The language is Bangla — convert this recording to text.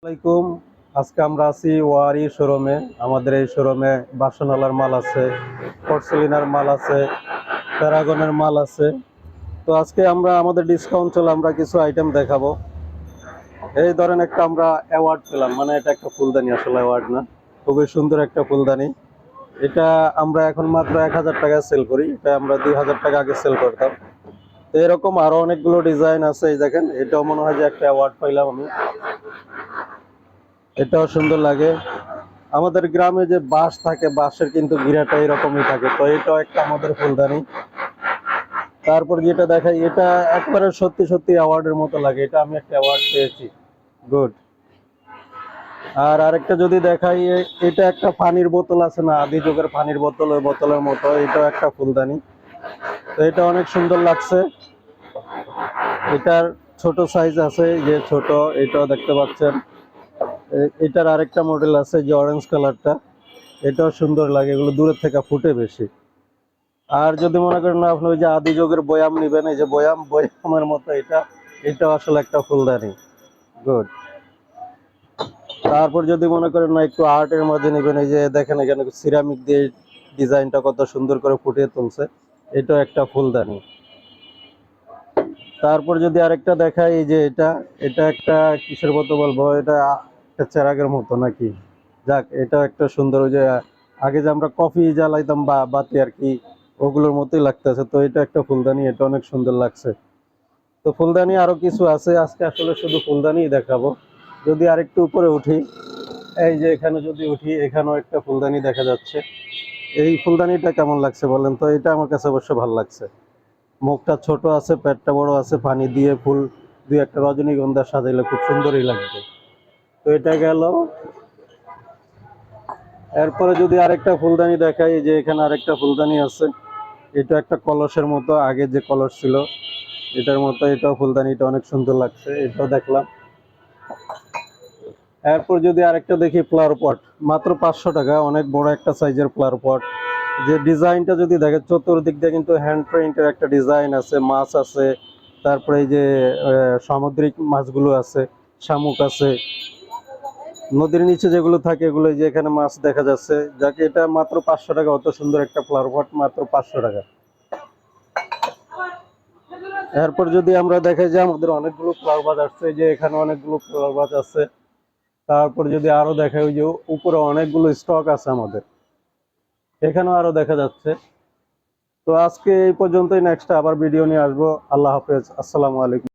আসসালামাইকুম। আজকে আমরা আছি ওয়ারি শোরুমে। আমাদের এই শোরুমে বাসনালার মাল আছে, পর্সেলিনার মাল আছে, প্যারাগনের মাল আছে। তো আজকে আমরা আমাদের ডিসকাউন্ট চলে আমরা কিছু আইটেম দেখাবো। এই ধরেন একটা আমরা অ্যাওয়ার্ড পেলাম, মানে এটা একটা ফুলদানি, আসলে অ্যাওয়ার্ড না, খুবই সুন্দর একটা ফুলদানি। এটা আমরা এখন মাত্র 1000 টাকায় সেল করি, এটা আমরা 2000 টাকা আগে সেল করতাম। তো এরকম আরো অনেকগুলো ডিজাইন আছে। এই দেখেন, এটাও মনে হয় যে একটা অ্যাওয়ার্ড পাইলাম আমি। এটাও সুন্দর লাগে। আমাদের গ্রামে যে বাঁশ থাকে, বাঁশের কিন্তু গিরাটা এরকমই থাকে। তো এটাও একটা আমাদের ফুলদানি। তারপর যেটা দেখাই, এটা একবারে সত্যি সত্যি অ্যাওয়ার্ডের মতো লাগে, এটা আমি একটা অ্যাওয়ার্ড পেয়েছি। গুড। আর আরেকটা যদি দেখাই, এটা একটা পানির বোতল আছে না, আদি যুগের পানির বোতল, ওই বোতলের মতো, এটাও একটা ফুলদানি। তো এটা অনেক সুন্দর লাগছে। এটার ছোট সাইজ আছে, যে ছোট, এটাও দেখতে পাচ্ছেন। এটার আরেকটা মডেল আছে, যে অরেঞ্জ কালারটা, এটাও সুন্দর লাগে, এগুলো দূরের থেকে ফুটে বেশি। আর যদি মনে করেন না আপনি ওই যে আদি যুগের বয়াম নিবেন, এই যে বয়ামের মতো, এটাও আসলে একটা ফুলদানি। গুড। তারপর যদি মনে করেন না একটু আর্টের মধ্যে নেবেন, এই যে দেখেন এখানে সিরামিক দিয়ে ডিজাইনটা কত সুন্দর করে ফুটিয়ে তুলছে, এটাও একটা ফুলদানি। তারপর যদি আরেকটা দেখাই, এই যে এটা এটা একটা কিসের মতো বলবো, এটা একটা চেরাগের মতো নাকি, যাক, এটাও একটা সুন্দর। ওই যে আগে যে আমরা কফি জ্বালাইতাম বা বাতি আর কি, ওগুলোর মতোই লাগতেছে। তো এটা একটা ফুলদানি, এটা অনেক সুন্দর লাগছে। তো ফুলদানি আরো কিছু আছে, আজকে আসলে শুধু ফুলদানি দেখাবো। যদি আরেকটু উপরে উঠি, এই যে এখানে যদি উঠি, এখানেও একটা ফুলদানি দেখা যাচ্ছে। এই ফুলদানিটা কেমন লাগছে বলেন তো? এটা আমার কাছে অবশ্য ভালো লাগছে। মুখটা ছোট আছে, পেটটা বড় আছে, পানি দিয়ে ফুল দুই একটা রজনীগন্ধা সাজাইলে খুব সুন্দরই লাগবে। তো এটা গেল। এরপরে যদি আরেকটা ফুলদানি দেখাই, যে এখানে আরেকটা ফুলদানি আছে। এটা একটা কলসের মতো, আগে যে কলস ছিল এটার মতো, এটাও ফুলদানি, এটা অনেক সুন্দর লাগছে, এটাও দেখলাম। এরপর যদি আরেকটা দেখি, ফ্লাওয়ার পট, মাত্র 500 টাকা, অনেক বড় একটা সাইজের ফ্লাওয়ার পট। যে ডিজাইনটা যদি দেখে, চতুর্দিক দিয়ে কিন্তু হ্যান্ড প্রিন্টের একটা ডিজাইন আছে, মাছ আছে, তারপরে এই যে সামুদ্রিক মাছগুলো আছে, শামুক আছে, নদীর নিচে যেগুলো থাকে এগুলো, যে এখানে মাছ দেখা যাচ্ছে। যাকে এটা মাত্র 500 টাকা, অত সুন্দর একটা ফ্লাওয়ার পট মাত্র 500 টাকা। এরপর যদি আমরা দেখাই যে আমাদের অনেকগুলো ফ্লাওয়ার ভাস আসছে, যে এখানে অনেকগুলো ফ্লাওয়ার ভাস আছে। তারপর যদি আরো দেখাই, ওই যে উপরে অনেকগুলো স্টক আছে আমাদের, এখানেও আরো দেখা যাচ্ছে। তো আজকে এই পর্যন্তই, নেক্সট আবার ভিডিও নিয়ে আসবো। আল্লাহ হাফেজ, আসসালামু আলাইকুম।